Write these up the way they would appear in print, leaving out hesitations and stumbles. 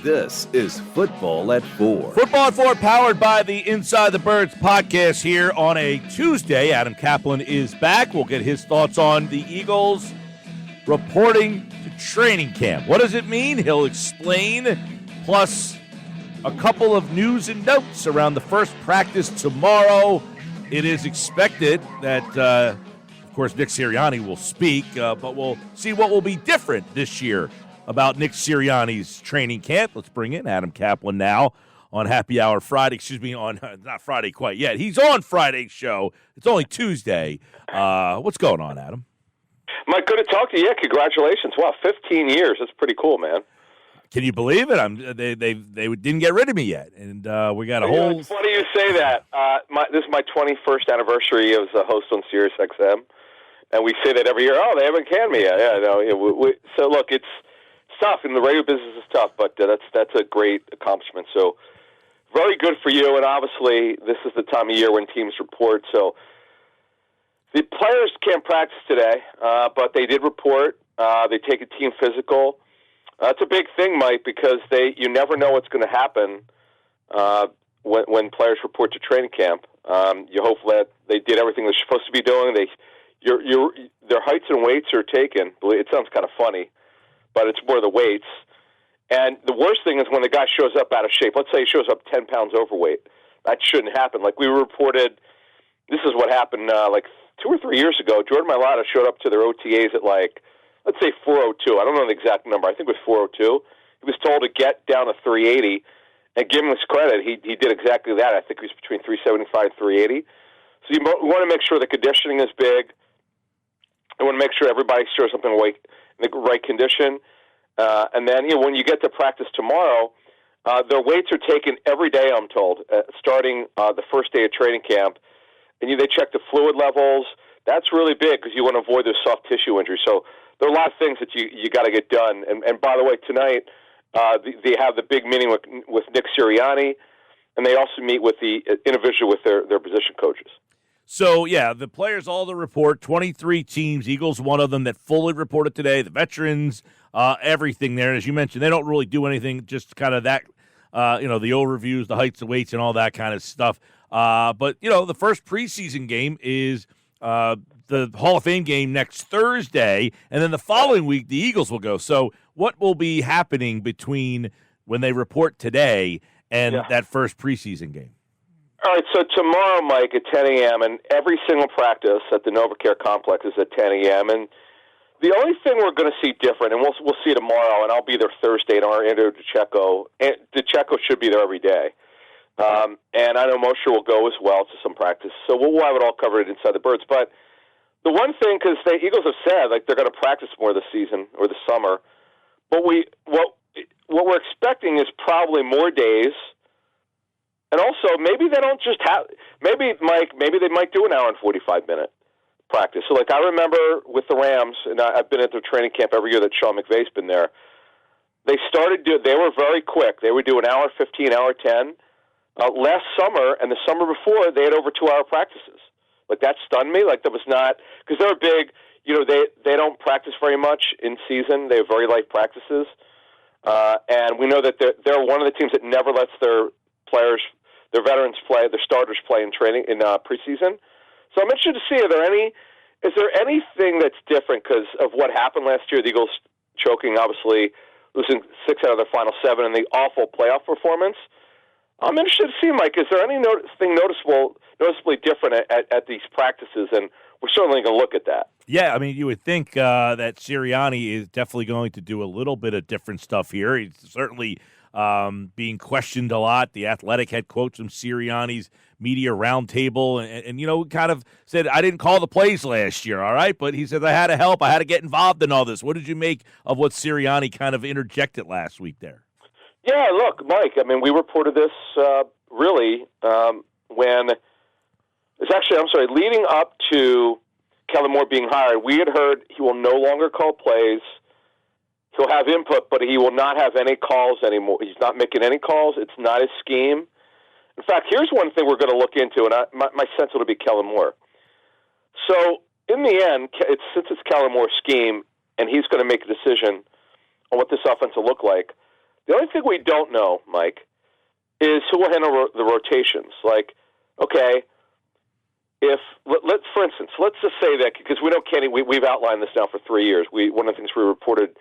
This is Football at 4. Football at 4, powered by the Inside the Birds podcast here on a Tuesday. Adam Caplan is back. We'll get his thoughts on the Eagles reporting to training camp. What does it mean? He'll explain, plus a couple of news and notes around the first practice tomorrow. It is expected that, of course, Nick Sirianni will speak, but we'll see what will be different this year about Nick Sirianni's training camp. Let's bring in Adam Caplan now on Happy Hour Friday. On not Friday quite yet. He's on Friday's show. It's only Tuesday. What's going on, Adam? Mike, good to talk to you. Yeah, congratulations. Wow, 15 years. That's pretty cool, man. Can you believe it? They didn't get rid of me yet, and we got a whole. It's funny you say that. This is my 21st anniversary as a host on Sirius XM, and we say that every year. Oh, they haven't canned me yet. Yeah, no. So look, it's tough, and the radio business is tough, but that's a great accomplishment. So very good for you, and obviously this is the time of year when teams report. So the players can't practice today, but they did report. They take a team physical. That's a big thing, Mike, because you never know what's going to happen when players report to training camp. You hope that they did everything they're supposed to be doing. Their heights and weights are taken. It sounds kind of funny, but it's more the weights. And the worst thing is when the guy shows up out of shape. Let's say he shows up 10 pounds overweight. That shouldn't happen. Like we reported, this is what happened like 2 or 3 years ago. Jordan Mailata showed up to their OTAs at let's say 402. I don't know the exact number. I think it was 402. He was told to get down to 380. And give him his credit, he did exactly that. I think he was between 375 and 380. So you want to make sure the conditioning is big. You want to make sure everybody shows up in the right condition. And then when you get to practice tomorrow, their weights are taken every day, I'm told, starting the first day of training camp. And they check the fluid levels. That's really big because you want to avoid those soft tissue injuries. So there are a lot of things that you got to get done. And by the way, tonight they have the big meeting with Nick Sirianni, and they also meet with the individual with their position coaches. So, yeah, the players all to report, 23 teams, Eagles one of them that fully reported today, the veterans, everything there. And as you mentioned, they don't really do anything, just kind of that, the overviews, the heights and weights and all that kind of stuff. But, the first preseason game is the Hall of Fame game next Thursday, and then the following week the Eagles will go. So what will be happening between when they report today and that first preseason game? All right, so tomorrow, Mike, at 10 a.m., and every single practice at the NovaCare Complex is at 10 a.m., and the only thing we're going to see different, and we'll see tomorrow, and I'll be there Thursday, and our Andrew DeCecco should be there every day. And I know Mosher will go as well to some practice, so we'll have it all covered inside the Birds. But the one thing, because the Eagles have said they're going to practice more this season or this summer, but what we're expecting is probably more days. And also, maybe they don't just have. Maybe they might do an hour and 45-minute practice. So, I remember with the Rams, and I've been at their training camp every year that Sean McVay's been there. They were very quick. They would do an hour 15, hour 10. Last summer and the summer before, they had over 2-hour practices. That stunned me. That was not because they're big. They don't practice very much in season. They have very light practices, and we know that they're one of the teams that never lets their players, their veterans play, their starters play in training in preseason. So I'm interested to see is there anything that's different because of what happened last year? The Eagles choking, obviously losing 6 out of their final 7, and the awful playoff performance. I'm interested to see, Mike. Is there anything noticeably different at these practices? And we're certainly going to look at that. Yeah, I mean, you would think that Sirianni is definitely going to do a little bit of different stuff here. He's certainly being questioned a lot. The Athletic had quotes from Sirianni's media roundtable and kind of said, I didn't call the plays last year, all right? But he said, I had to help. I had to get involved in all this. What did you make of what Sirianni kind of interjected last week there? Yeah, look, Mike, I mean, we reported this when it's actually, leading up to Kellen Moore being hired, we had heard he will no longer call plays. He'll have input, but he will not have any calls anymore. He's not making any calls. It's not his scheme. In fact, here's one thing we're going to look into, and my sense it'll be Kellen Moore. So, in the end, since it's Kellen Moore's scheme, and he's going to make a decision on what this offense will look like, The only thing we don't know, Mike, is who will handle the rotations. Like, okay, for instance, let's just say that, because we know Kenny, we've outlined this now for 3 years. One of the things we reported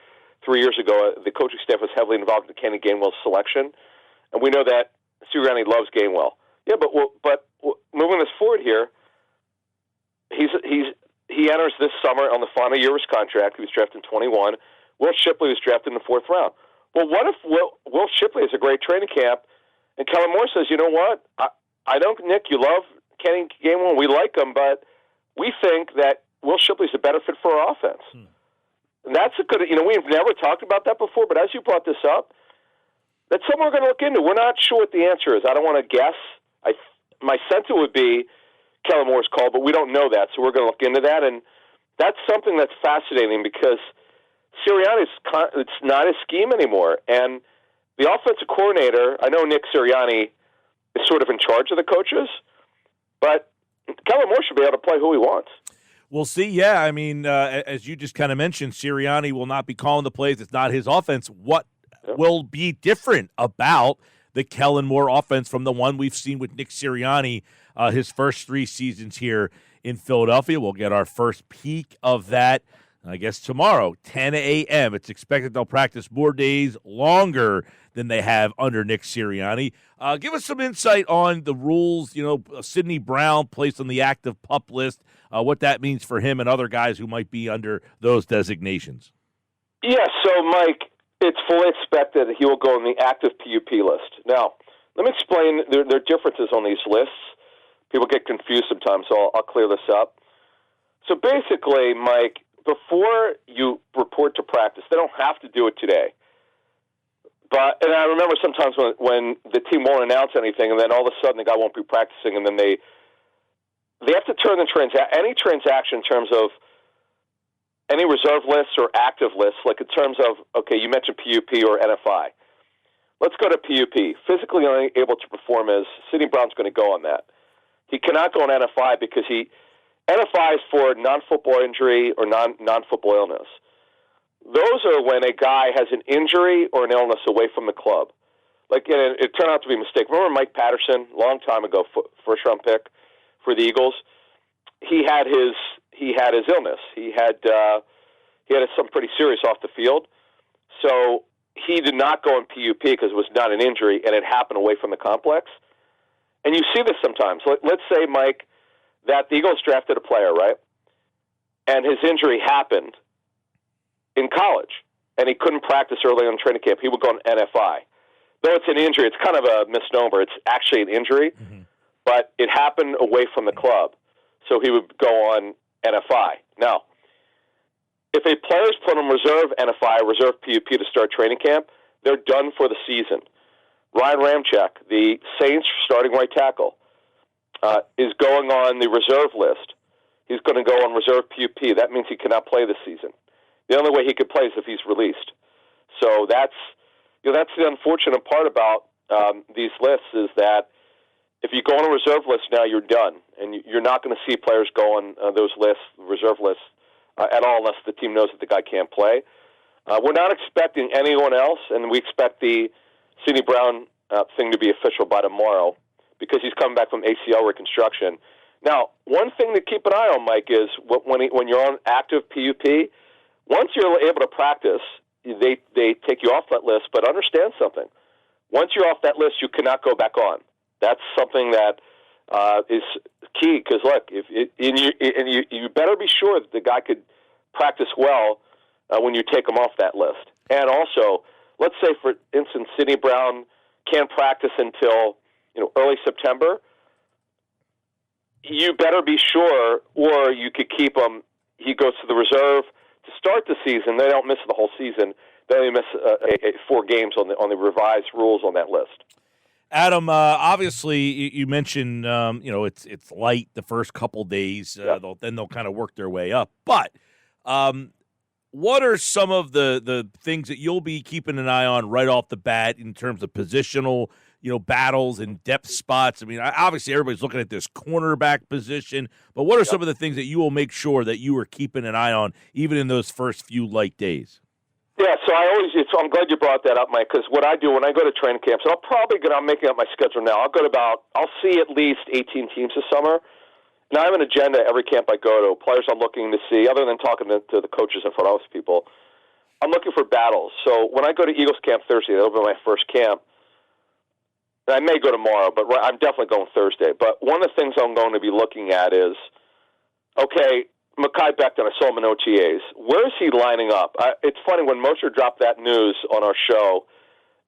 3 years ago, the coaching staff was heavily involved in Kenny Gainwell's selection, and we know that Sirianni loves Gainwell. Yeah, but moving this forward here, he enters this summer on the final year of his contract. He was drafted in 21. Will Shipley was drafted in the 4th round. Well, what if Will Shipley has a great training camp, and Kellen Moore says, you know what, I know, Nick, you love Kenny Gainwell, we like him, but we think that Will Shipley's a better fit for our offense. And that's a good, we've never talked about that before, but as you brought this up, that's something we're going to look into. We're not sure what the answer is. I don't want to guess. My sense it would be Kellen Moore's call, but we don't know that, so we're going to look into that. And that's something that's fascinating because Sirianni's, it's not his scheme anymore. And the offensive coordinator, I know Nick Sirianni is sort of in charge of the coaches, but Kellen Moore should be able to play who he wants. We'll see. Yeah, I mean, as you just kind of mentioned, Sirianni will not be calling the plays. It's not his offense. What will be different about the Kellen Moore offense from the one we've seen with Nick Sirianni his first 3 seasons here in Philadelphia? We'll get our first peek of that, I guess, tomorrow, 10 a.m. It's expected they'll practice more days longer than they have under Nick Sirianni. Give us some insight on the rules. Sidney Brown placed on the active PUP list, what that means for him and other guys who might be under those designations. Yeah, so, Mike, it's fully expected that he will go on the active PUP list. Now, let me explain. There are differences on these lists. People get confused sometimes, so I'll clear this up. So basically, Mike, before you report to practice, they don't have to do it today. And I remember sometimes when the team won't announce anything, and then all of a sudden the guy won't be practicing, and then they have to turn any transaction in terms of any reserve lists or active lists, like in terms of, okay, you mentioned PUP or NFI. Let's go to PUP. Physically unable to perform as Sidney Brown's going to go on that. He cannot go on NFI because NFI is for non-football injury or non-football illness. Those are when a guy has an injury or an illness away from the club. Like, and it turned out to be a mistake. Remember Mike Patterson, long time ago, first-round pick for the Eagles? He had his illness. He had something pretty serious off the field. So he did not go on PUP because it was not an injury, and it happened away from the complex. And you see this sometimes. Let's say, Mike, that the Eagles drafted a player, right? And his injury happened in college, and he couldn't practice early on training camp. He would go on NFI. Though it's an injury, it's kind of a misnomer. It's actually an injury, but it happened away from the club. So he would go on NFI. Now, if a player's put on reserve NFI, reserve PUP to start training camp, they're done for the season. Ryan Ramczyk, the Saints starting right tackle, is going on the reserve list. He's going to go on reserve PUP. That means he cannot play this season. The only way he could play is if he's released. So that's the unfortunate part about these lists is that if you go on a reserve list now, you're done, and you're not going to see players go on those lists, reserve lists, at all unless the team knows that the guy can't play. We're not expecting anyone else, and we expect the Sidney Brown thing to be official by tomorrow because he's coming back from ACL reconstruction. Now, one thing to keep an eye on, Mike, is when you're on active PUP, once you're able to practice, they take you off that list, but understand something. Once you're off that list, you cannot go back on. That's something that is key because, look, you better be sure that the guy could practice well when you take him off that list. And also, let's say, for instance, Sidney Brown can't practice until early September. You better be sure, or you could keep him. He goes to the reserve to start the season. They don't miss the whole season. They only miss 4 games on the revised rules on that list. Adam, obviously, you mentioned it's light the first couple days. Then they'll kind of work their way up. But what are some of the things that you'll be keeping an eye on right off the bat in terms of positional battles and depth spots? I mean, obviously everybody's looking at this cornerback position, but what are some of the things that you will make sure that you are keeping an eye on even in those first few light days? Yeah, so I'm glad you brought that up, Mike, because what I do when I go to training camps, and I'm making up my schedule now. I'll see at least 18 teams this summer. Now I have an agenda every camp I go to, players I'm looking to see, other than talking to the coaches and front office people. I'm looking for battles. So when I go to Eagles camp Thursday, that'll be my first camp. And I may go tomorrow, but I'm definitely going Thursday. But one of the things I'm going to be looking at is, okay, Mekhi Becton, I saw him in OTAs. Where is he lining up? It's funny, when Mosher dropped that news on our show,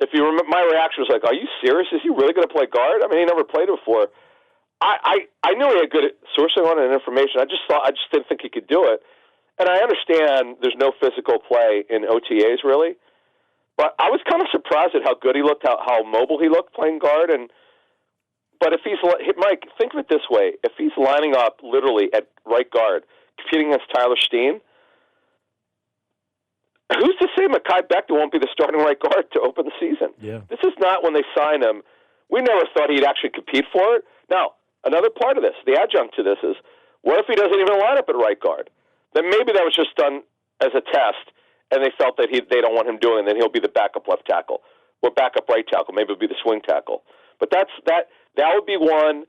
if you remember, my reaction was like, are you serious? Is he really going to play guard? I mean, he never played before. I knew he had good sourcing on it and information. I just didn't think he could do it. And I understand there's no physical play in OTAs, really. But I was kind of surprised at how good he looked, how mobile he looked playing guard. But if Mike, think of it this way. If he's lining up literally at right guard, competing against Tyler Steen, who's to say Mekhi Becton won't be the starting right guard to open the season? Yeah. This is not when they signed him. We never thought he'd actually compete for it. Now, another part of this, the adjunct to this is, what if he doesn't even line up at right guard? Then maybe that was just done as a test, and they felt that they don't want him doing it, and then he'll be the backup left tackle or backup right tackle. Maybe it'll be the swing tackle. But that would be one.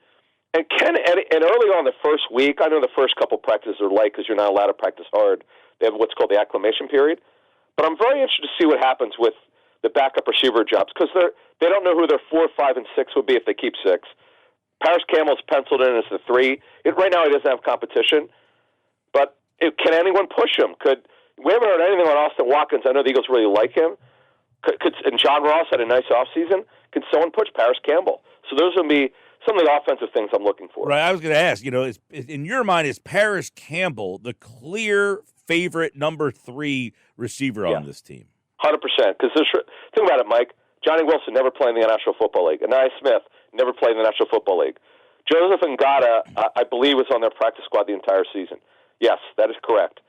And early on the first week, I know the first couple practices are light because you're not allowed to practice hard. They have what's called the acclimation period. But I'm very interested to see what happens with the backup receiver jobs because they don't know who their 4, 5, and 6 would be if they keep 6. Paris Campbell's penciled in as the 3. Right now he doesn't have competition. But can anyone push him? We haven't heard anything on Austin Watkins. I know the Eagles really like him. And John Ross had a nice offseason. Can someone push Paris Campbell? So those would be some of the offensive things I'm looking for. Right, I was going to ask, in your mind, is Paris Campbell the clear favorite number 3 receiver on this team? 100%. Because think about it, Mike. Johnny Wilson never played in the National Football League. Anais Smith never played in the National Football League. Joseph Ngata, I believe, was on their practice squad the entire season. Yes, that is correct.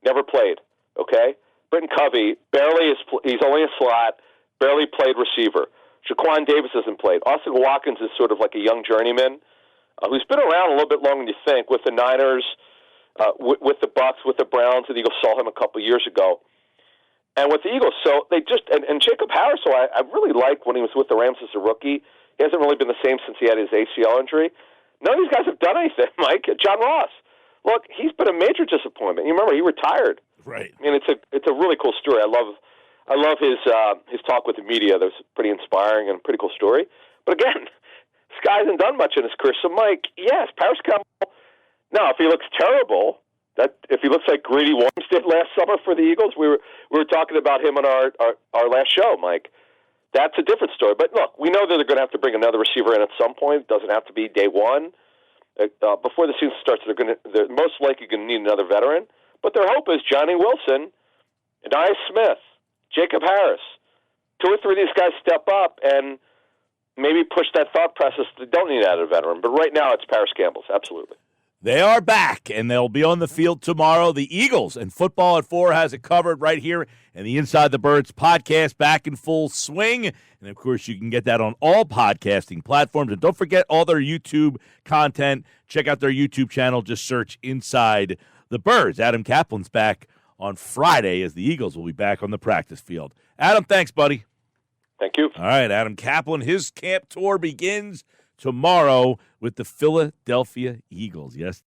Never played, okay? Britton Covey, he's only a slot, barely played receiver. Jaquan Davis hasn't played. Austin Watkins is sort of like a young journeyman who's been around a little bit longer than you think with the Niners, with the Bucks, with the Browns. The Eagles saw him a couple years ago. And with the Eagles, so they just and Jacob Harris, so I really like when he was with the Rams as a rookie. He hasn't really been the same since he had his ACL injury. None of these guys have done anything, Mike. John Ross, look, he's been a major disappointment. You remember he retired. Right. I mean, it's a really cool story. I love his talk with the media. That was pretty inspiring and a pretty cool story. But again, this guy hasn't done much in his career. So, Mike, yes, Paris Campbell. Now, if he looks terrible, if he looks like Greedy Worms did last summer for the Eagles, we were talking about him on our last show, Mike. That's a different story. But look, we know that they're going to have to bring another receiver in at some point. It doesn't have to be day one. Before the season starts, they're most likely going to need another veteran. But their hope is Johnny Wilson, Anais Smith, Jacob Harris. 2 or 3 of these guys step up and maybe push that thought process. They don't need another veteran. But right now, it's Paris Campbell's, absolutely. They are back, and they'll be on the field tomorrow. The Eagles and Football at 4 has it covered right here in the Inside the Birds podcast, back in full swing. And, of course, you can get that on all podcasting platforms. And don't forget all their YouTube content. Check out their YouTube channel. Just search Inside the Birds. Adam Caplan's back on Friday as the Eagles will be back on the practice field. Adam, thanks, buddy. Thank you. All right, Adam Caplan, his camp tour begins tomorrow with the Philadelphia Eagles. Yes,